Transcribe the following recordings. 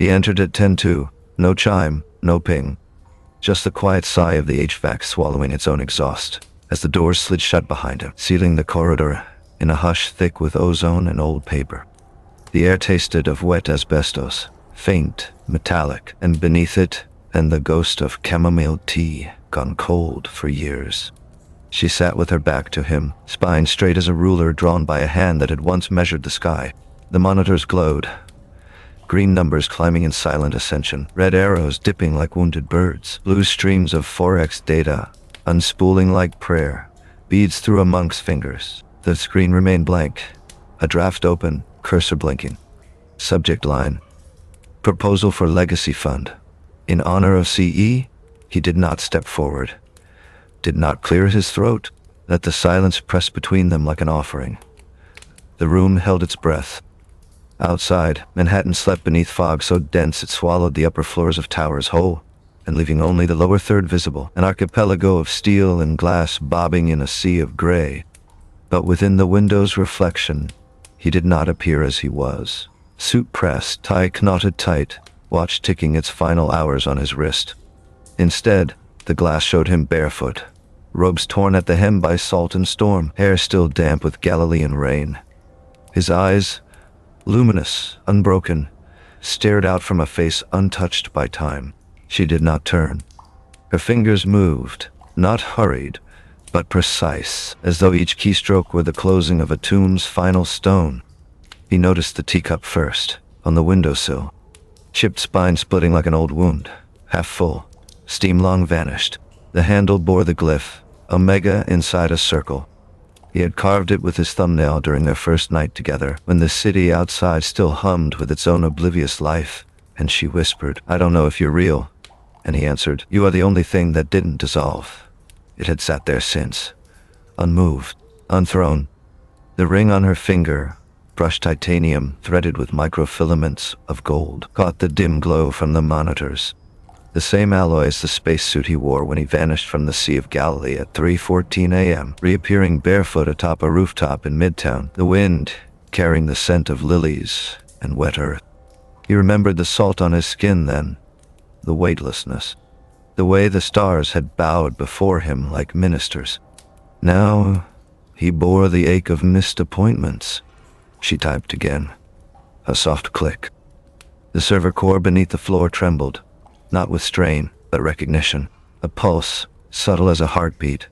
He entered at 10:02. No chime, no ping. Just the quiet sigh of the HVAC swallowing its own exhaust as the doors slid shut behind him, sealing the corridor in a hush thick with ozone and old paper. The air tasted of wet asbestos, faint, metallic, and beneath it, and the ghost of chamomile tea, gone cold for years. She sat with her back to him, spine straight as a ruler drawn by a hand that had once measured the sky. The monitors glowed, green numbers climbing in silent ascension, red arrows dipping like wounded birds, blue streams of Forex data, unspooling like prayer, beads through a monk's fingers. The screen remained blank, a draft open, cursor blinking. Subject line: Proposal for Legacy Fund. In honor of CE, he did not step forward, did not clear his throat, let the silence press between them like an offering. The room held its breath. Outside, Manhattan slept beneath fog so dense it swallowed the upper floors of towers whole, and leaving only the lower third visible, an archipelago of steel and glass bobbing in a sea of gray. But within the window's reflection, he did not appear as he was. Suit pressed, tie knotted tight, watch ticking its final hours on his wrist. Instead, the glass showed him barefoot, robes torn at the hem by salt and storm, hair still damp with Galilean rain. His eyes, luminous, unbroken, stared out from a face untouched by time. She did not turn. Her fingers moved, not hurried, but precise, as though each keystroke were the closing of a tomb's final stone. He noticed the teacup first, on the windowsill, chipped spine splitting like an old wound, half full, steam long vanished. The handle bore the glyph, Omega inside a circle. He had carved it with his thumbnail during their first night together, when the city outside still hummed with its own oblivious life, and she whispered, "I don't know if you're real." And he answered, "You are the only thing that didn't dissolve." It had sat there since, unmoved, unthrown. The ring on her finger, brushed titanium threaded with microfilaments of gold, caught the dim glow from the monitors. The same alloy as the spacesuit he wore when he vanished from the Sea of Galilee at 3:14 a.m., reappearing barefoot atop a rooftop in Midtown, the wind carrying the scent of lilies and wet earth. He remembered the salt on his skin then, the weightlessness, the way the stars had bowed before him like ministers. Now he bore the ache of missed appointments. She typed again. A soft click. The server core beneath the floor trembled, not with strain, but recognition. A pulse, subtle as a heartbeat,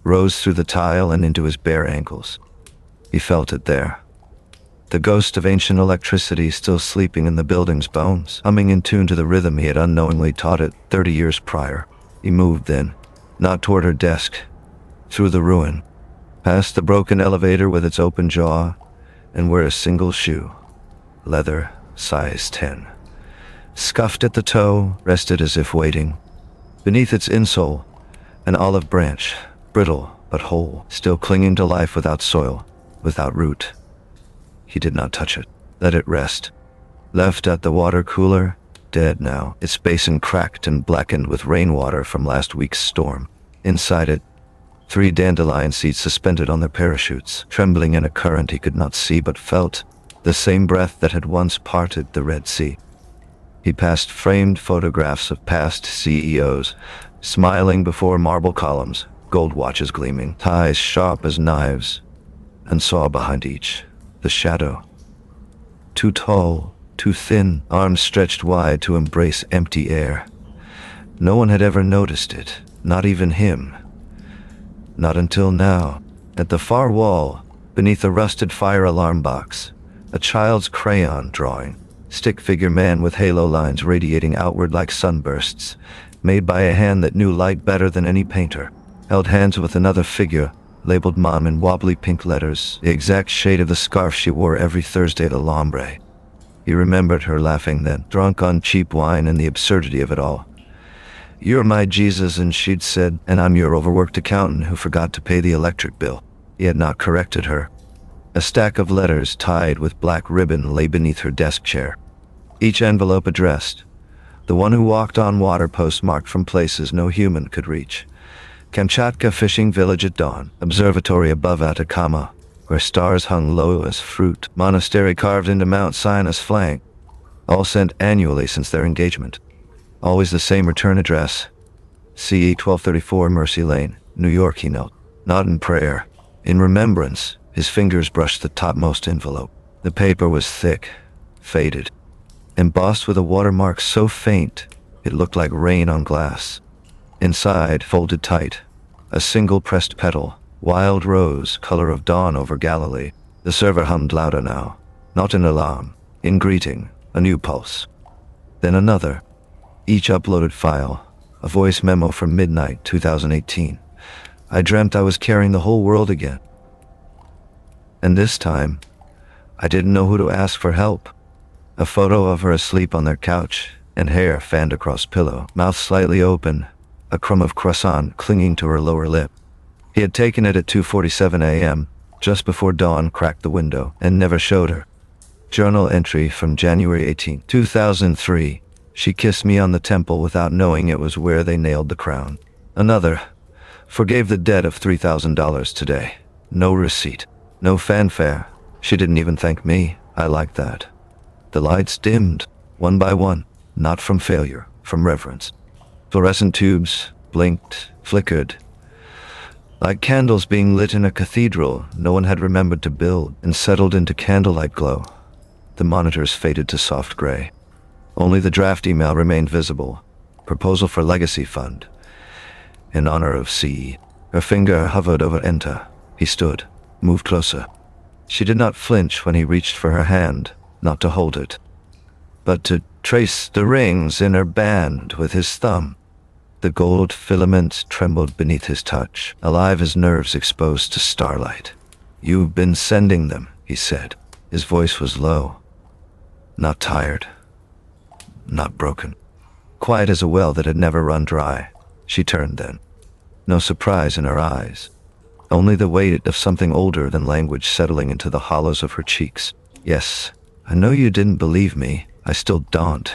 rose through the tile and into his bare ankles. He felt it there. The ghost of ancient electricity still sleeping in the building's bones, humming in tune to the rhythm he had unknowingly taught it 30 years prior. He moved then, not toward her desk, through the ruin, past the broken elevator with its open jaw, and where a single shoe, leather, size 10, scuffed at the toe, rested as if waiting. Beneath its insole, an olive branch, brittle but whole, still clinging to life without soil, without root. He did not touch it, let it rest. Left at the water cooler, dead now, its basin cracked and blackened with rainwater from last week's storm. Inside it, 3 dandelion seeds suspended on their parachutes, trembling in a current he could not see but felt, the same breath that had once parted the Red Sea. He passed framed photographs of past CEOs, smiling before marble columns, gold watches gleaming, ties sharp as knives, and saw behind each the shadow. Too tall, too thin, arms stretched wide to embrace empty air. No one had ever noticed it, not even him. Not until now. At the far wall, beneath a rusted fire alarm box, a child's crayon drawing, stick figure man with halo lines radiating outward like sunbursts, made by a hand that knew light better than any painter, held hands with another figure, labeled Mom in wobbly pink letters, the exact shade of the scarf she wore every Thursday at Alambre. He remembered her laughing then, drunk on cheap wine and the absurdity of it all. "You're my Jesus," and she'd said, "and I'm your overworked accountant who forgot to pay the electric bill." He had not corrected her. A stack of letters tied with black ribbon lay beneath her desk chair, each envelope addressed. The one who walked on water postmarked from places no human could reach. Kamchatka fishing village at dawn, observatory above Atacama, where stars hung low as fruit, monastery carved into Mount Sinai's flank. all sent annually since their engagement. Always the same return address, CE 1234 Mercy Lane, New York, he knelt. Not in prayer. In remembrance, his fingers brushed the topmost envelope. The paper was thick, faded, embossed with a watermark so faint it looked like rain on glass. Inside, folded tight, a single pressed petal, wild rose, color of dawn over Galilee. The server hummed louder now, not in alarm, in greeting, a new pulse. Then another, each uploaded file, a voice memo from midnight 2018. I dreamt I was carrying the whole world again. And this time, I didn't know who to ask for help. A photo of her asleep on their couch, and hair fanned across pillow, mouth slightly open, a crumb of croissant clinging to her lower lip. He had taken it at 2:47 a.m., just before dawn cracked the window, and never showed her. Journal entry from January 18, 2003. She kissed me on the temple without knowing it was where they nailed the crown. Another. Forgave the debt of $3,000 today. No receipt. No fanfare. She didn't even thank me. I liked that. The lights dimmed, one by one, not from failure, from reverence. Fluorescent tubes blinked, flickered. Like candles being lit in a cathedral no one had remembered to build, and settled into candlelight glow. The monitors faded to soft gray. Only the draft email remained visible. Proposal for legacy fund. In honor of C. Her finger hovered over enter. He stood, moved closer. She did not flinch when he reached for her hand, not to hold it, but to trace the rings in her band with his thumb. The gold filaments trembled beneath his touch, alive as nerves exposed to starlight. You've been sending them, he said. His voice was low. Not tired. Not broken. Quiet as a well that had never run dry. She turned then. No surprise in her eyes. Only the weight of something older than language settling into the hollows of her cheeks. Yes, I know you didn't believe me. I still don't.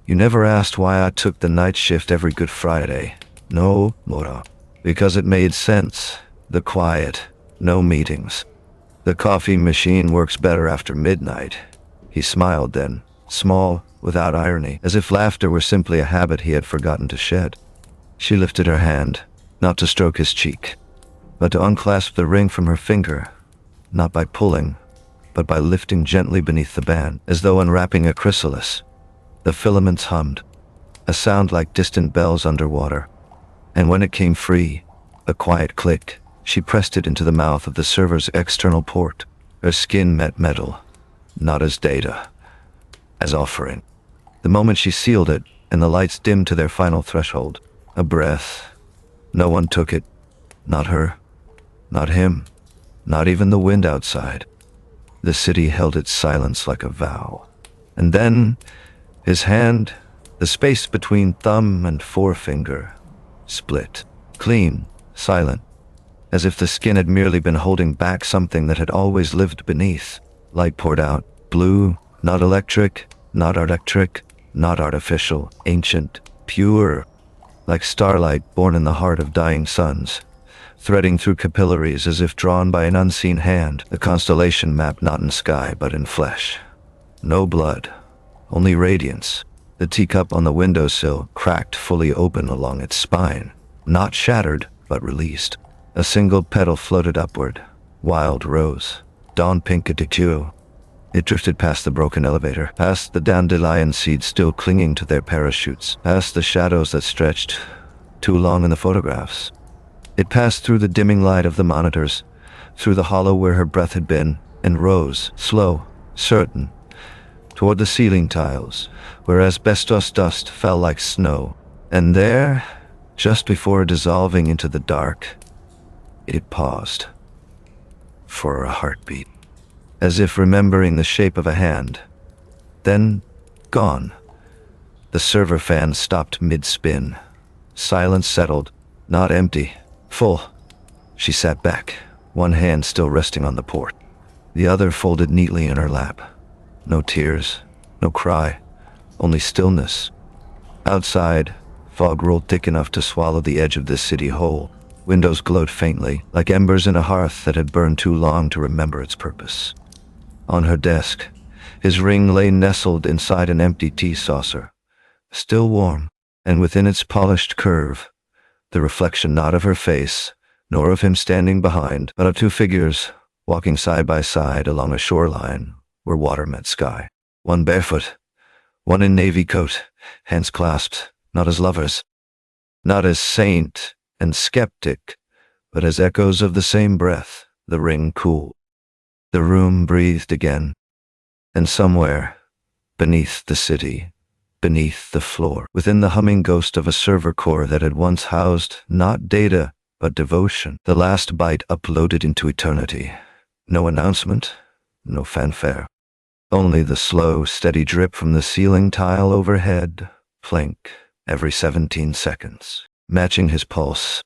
You never asked why I took the night shift every Good Friday. No, Mora. Because it made sense. The quiet. No meetings. The coffee machine works better after midnight. He smiled then, small, without irony, as if laughter were simply a habit he had forgotten to shed. She lifted her hand, not to stroke his cheek, but to unclasp the ring from her finger, not by pulling, but by lifting gently beneath the band, as though unwrapping a chrysalis. The filaments hummed, a sound like distant bells underwater, and when it came free, a quiet click, she pressed it into the mouth of the server's external port. Her skin met metal, not as data, as offering. The moment she sealed it, and the lights dimmed to their final threshold, a breath. No one took it. Not her. Not him. Not even the wind outside. The city held its silence like a vow. And then, his hand, the space between thumb and forefinger, split. Clean, silent, as if the skin had merely been holding back something that had always lived beneath. Light poured out, blue, not electric, not artificial, ancient, pure, like starlight born in the heart of dying suns, threading through capillaries as if drawn by an unseen hand, the constellation map not in sky but in flesh. No blood, only radiance. The teacup on the windowsill cracked fully open along its spine, not shattered, but released. A single petal floated upward, wild rose, dawn pink attitude. It drifted past the broken elevator, past the dandelion seeds still clinging to their parachutes, past the shadows that stretched too long in the photographs. It passed through the dimming light of the monitors, through the hollow where her breath had been, and rose, slow, certain, toward the ceiling tiles, where asbestos dust fell like snow. And there, just before dissolving into the dark, it paused. For a heartbeat. As if remembering the shape of a hand. Then, gone. The server fan stopped mid-spin. Silence settled, not empty, full. She sat back, one hand still resting on the port, the other folded neatly in her lap. No tears, no cry, only stillness. Outside, fog rolled thick enough to swallow the edge of this city whole. Windows glowed faintly, like embers in a hearth that had burned too long to remember its purpose. On her desk, His ring lay nestled inside an empty tea saucer, still warm, and within its polished curve, the reflection not of her face, nor of him standing behind, but of two figures walking side by side along a shoreline where water met sky. One barefoot, one in navy coat, hands clasped, not as lovers, not as saint and skeptic, but as echoes of the same breath, the ring cool. The room breathed again, and somewhere, beneath the city, beneath the floor, within the humming ghost of a server core that had once housed not data, but devotion, the last byte uploaded into eternity. No announcement, no fanfare. Only the slow, steady drip from the ceiling tile overhead, plink, every 17 seconds. Matching his pulse,